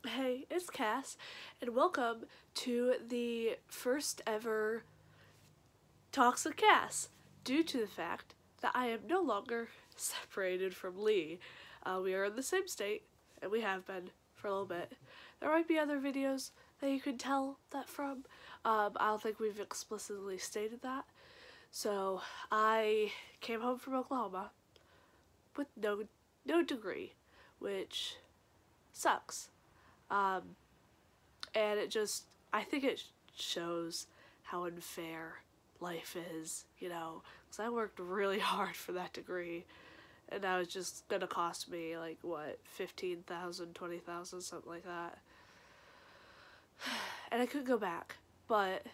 Hey, it's Cass, and welcome to the first ever Talks with Cass, due to the fact that I am no longer separated from Lee. We are in the same state, and we have been for a little bit. There might be other videos that you can tell that from. I don't think we've explicitly stated that. So, I came home from Oklahoma with no degree, which sucks. Um, and I think it shows how unfair life is, because I worked really hard for that degree, and now it's just gonna cost me like what, 15,000, 20,000, something like that. And I could go back, but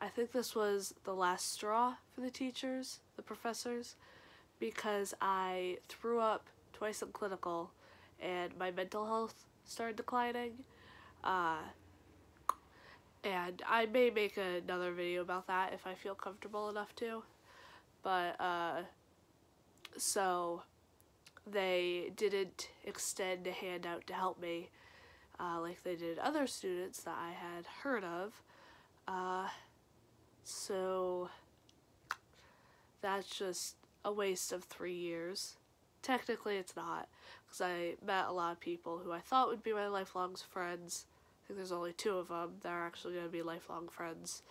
I think this was the last straw for the teachers, the professors, because I threw up twice in clinical and my mental health started declining. Uh, and I may make another video about that if I feel comfortable enough to. But, so they didn't extend a handout to help me like they did other students that I had heard of. So that's just a waste of 3 years. Technically it's not, because I met a lot of people who I thought would be my lifelong friends. I think there's only 2 of them that are actually going to be lifelong friends,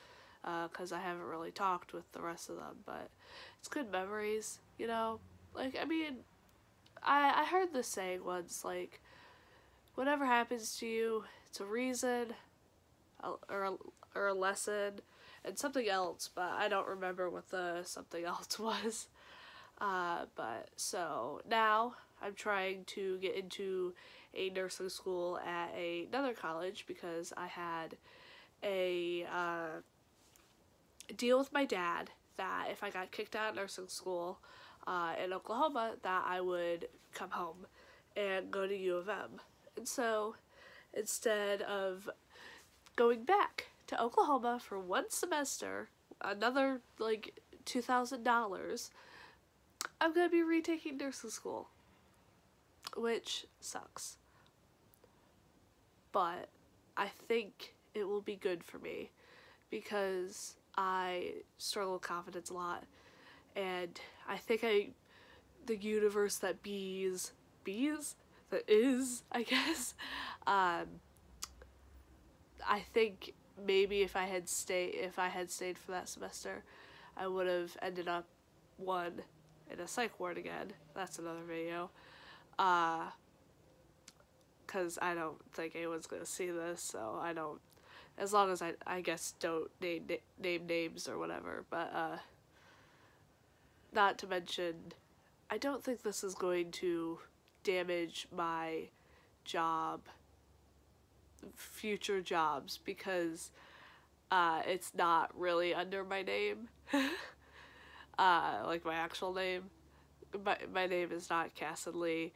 because I haven't really talked with the rest of them, but it's good memories, Like, I mean, I heard this saying once, like, whatever happens to you, it's a reason, or a lesson, and something else, but I don't remember what the something else was. But so now I'm trying to get into a nursing school at another college because I had a deal with my dad that if I got kicked out of nursing school in Oklahoma, that I would come home and go to U of M. And so instead of going back to Oklahoma for 1 semester, another like $2,000, I'm gonna be retaking nursing school, which sucks. But I think it will be good for me because I struggle with confidence a lot, and I think the universe that that is, I guess, I think maybe if I had stayed for that semester, I would have ended up in a psych ward again. That's another video. Because I don't think anyone's gonna see this, so I don't. As long as I guess don't name names or whatever. But not to mention, I don't think this is going to damage my job, future jobs, because it's not really under my name. Like my actual name. My name is not Cassidly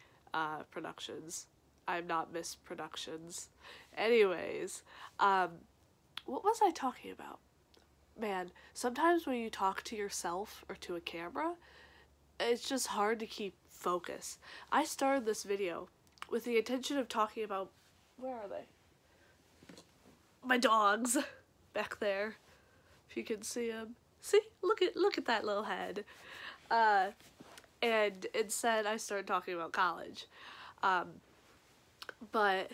Productions. I'm not Miss Productions. Anyways, what was I talking about? Man, sometimes when you talk to yourself or to a camera, it's just hard to keep focus. I started this video with the intention of talking about, where are they? My dogs back there. If you can see them. See? Look at that little head. And instead I started talking about college. But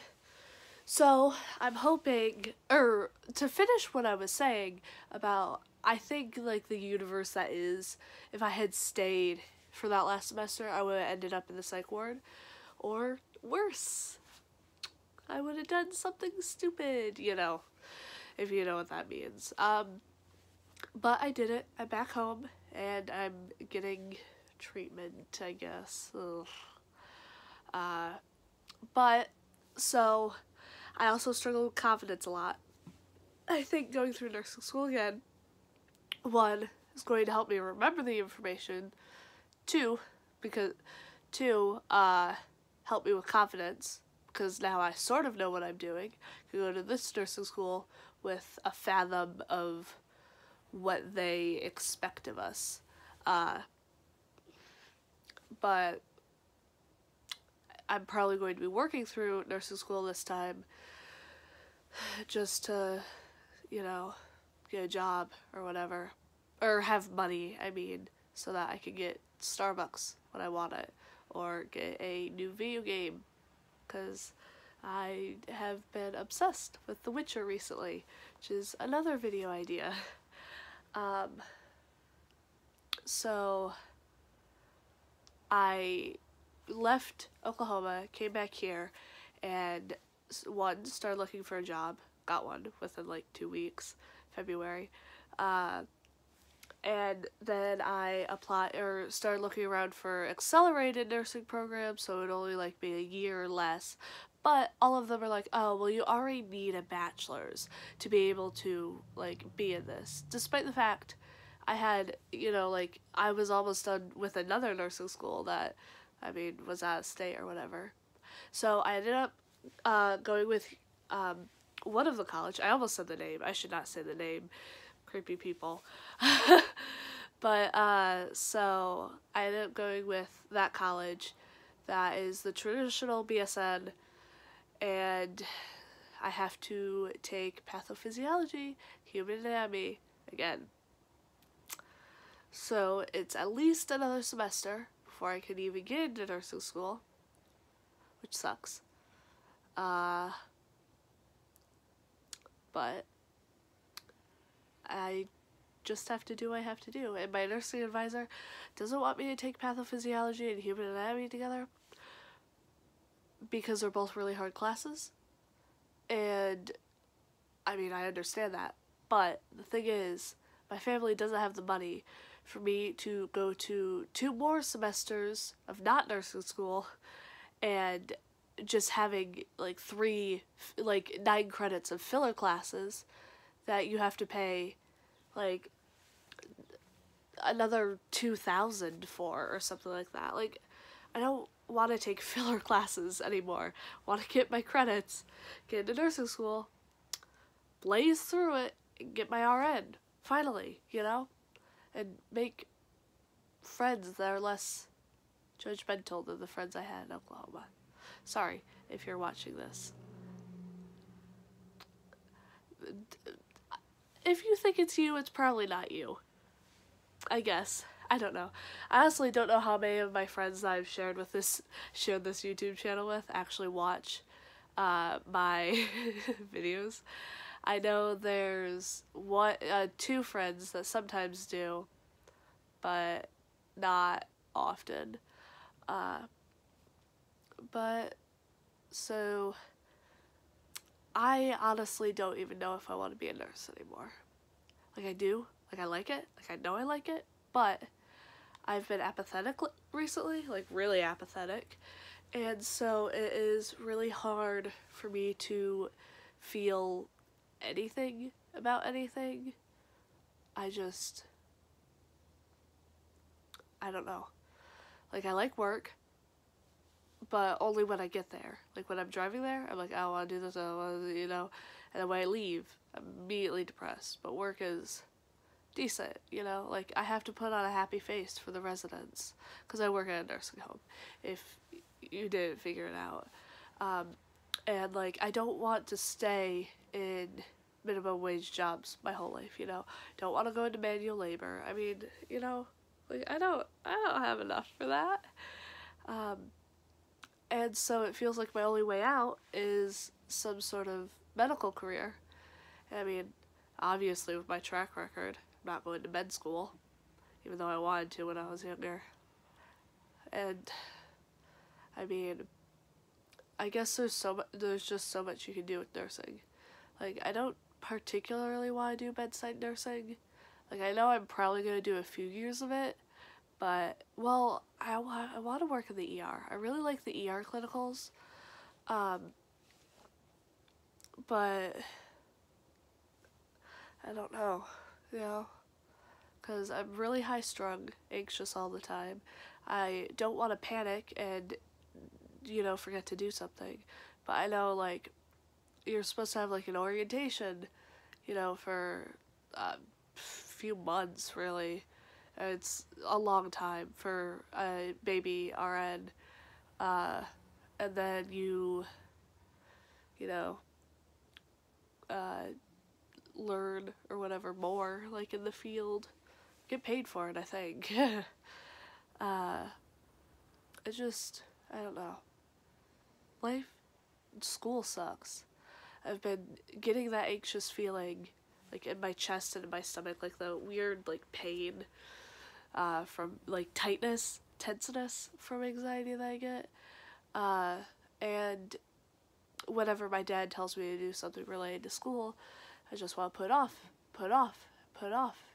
so I'm hoping, or to finish what I was saying about, I think like the universe that is, if I had stayed for that last semester, I would have ended up in the psych ward, or worse, I would have done something stupid, if you know what that means. But I did it. I'm back home, and I'm getting treatment, I guess. Ugh. But, so, I also struggle with confidence a lot. I think going through nursing school again, 1, is going to help me remember the information. 2, help me with confidence, because now I sort of know what I'm doing. I can go to this nursing school with a fathom of what they expect of us. But I'm probably going to be working through nursing school this time just to, you know, get a job or whatever. Or have money, I mean, so that I could get Starbucks when I want it. Or get a new video game. Because I have been obsessed with The Witcher recently, which is another video idea. So I left Oklahoma, came back here, and started looking for a job. Got one within like 2 weeks, February. And then I started looking around for accelerated nursing programs, so it would only like be a year or less. But all of them are like, oh, well, you already need a bachelor's to be able to like be in this. Despite the fact I had, you know, like I was almost done with another nursing school that, I mean, was out of state or whatever. So I ended up going with one of the college. I almost said the name. I should not say the name. Creepy people. But so I ended up going with that college that is the traditional BSN, and I have to take pathophysiology, human anatomy again. So it's at least another semester before I can even get into nursing school, which sucks. But I just have to do what I have to do. And my nursing advisor doesn't want me to take pathophysiology and human anatomy together because they're both really hard classes. And, I mean, I understand that. But the thing is, my family doesn't have the money for me to go to 2 more semesters of not nursing school and just having like 9 credits of filler classes that you have to pay like another $2,000 for or something like that. Like, I don't want to take filler classes anymore. I want to get my credits, get into nursing school, blaze through it, and get my RN, finally, you know? And make friends that are less judgmental than the friends I had in Oklahoma. Sorry if you're watching this. If you think it's you, it's probably not you. I guess. I don't know. I honestly don't know how many of my friends that I've shared this YouTube channel with actually watch my videos. I know there's 2 friends that sometimes do, but not often. But so I honestly don't even know if I want to be a nurse anymore. Like, I do. Like, I like it. Like, I know I like it. But I've been apathetic recently. Like, really apathetic. And so it is really hard for me to feel anything about anything. I don't know. Like, I like work, but only when I get there. Like, when I'm driving there, I'm like, I want to do this, I want to, you know. And then when I leave, I'm immediately depressed. But work is decent, you know. Like, I have to put on a happy face for the residents, because I work at a nursing home, if you didn't figure it out. And, like, I don't want to stay in minimum wage jobs my whole life, you know. Don't want to go into manual labor. I mean, you know, like, I don't have enough for that. And so it feels like my only way out is some sort of medical career. I mean, obviously with my track record, I'm not going to med school, even though I wanted to when I was younger. And, I mean, I guess there's just so much you can do with nursing. Like, I don't particularly want to do bedside nursing. Like, I know I'm probably going to do a few years of it, but, well, I want to work in the ER. I really like the ER clinicals. But I don't know, you know, because I'm really high-strung, anxious all the time. I don't want to panic and, you know, forget to do something. But I know, like, you're supposed to have, like, an orientation, you know, for a few months, really. It's a long time for a baby RN. and then you know, learn or whatever more, like, in the field. Get paid for it, I think. It just, I don't know. School sucks. I've been getting that anxious feeling, like, in my chest and in my stomach, like the weird, like, pain, from, like, tenseness from anxiety that I get. And whenever my dad tells me to do something related to school, I just want to put off,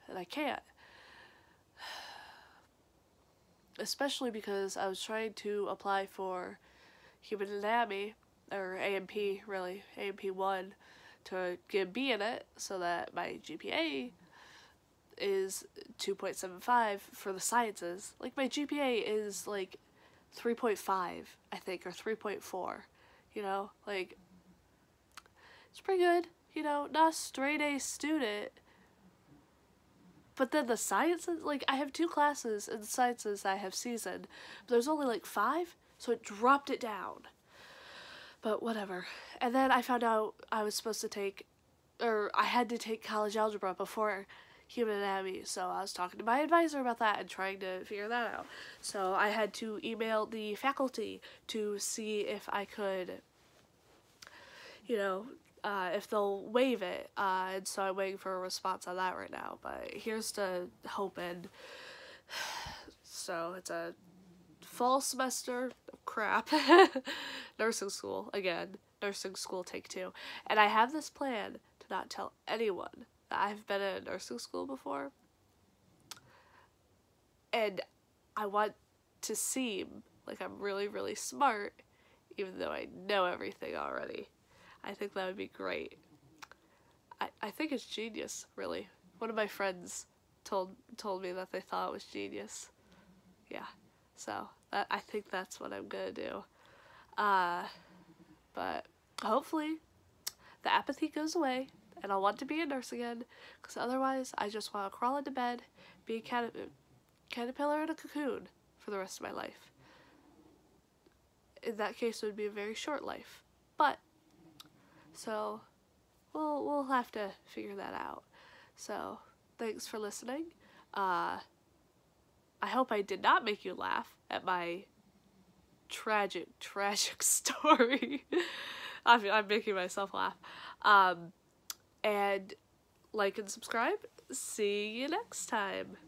and I can't. Especially because I was trying to apply for Human Anatomy, or A&P, really, A&P 1, to get a B in it, so that my GPA is 2.75 for the sciences. Like, my GPA is, like, 3.5, I think, or 3.4, you know? Like, it's pretty good, you know, not a straight A student. But then the sciences, like, I have 2 classes in sciences that I have seasoned, but there's only, like, 5, so it dropped it down. But whatever. And then I found out I was supposed to take, or I had to take college algebra before Human Anatomy, so I was talking to my advisor about that and trying to figure that out. So I had to email the faculty to see if I could, you know, if they'll waive it, and so I'm waiting for a response on that right now, but here's to hoping. So it's a fall semester of crap. Nursing school, again, nursing school take 2, and I have this plan to not tell anyone that I've been in a nursing school before, and I want to seem like I'm really, really smart, even though I know everything already. I think that would be great. I think it's genius, really. One of my friends told me that they thought it was genius. Yeah, so I think that's what I'm gonna do. But hopefully the apathy goes away and I'll want to be a nurse again, because otherwise I just want to crawl into bed, be a caterpillar in a cocoon for the rest of my life. In that case, it would be a very short life. But so we'll have to figure that out. So thanks for listening. I hope I did not make you laugh at my tragic story. I'm making myself laugh. And like and subscribe. See you next time.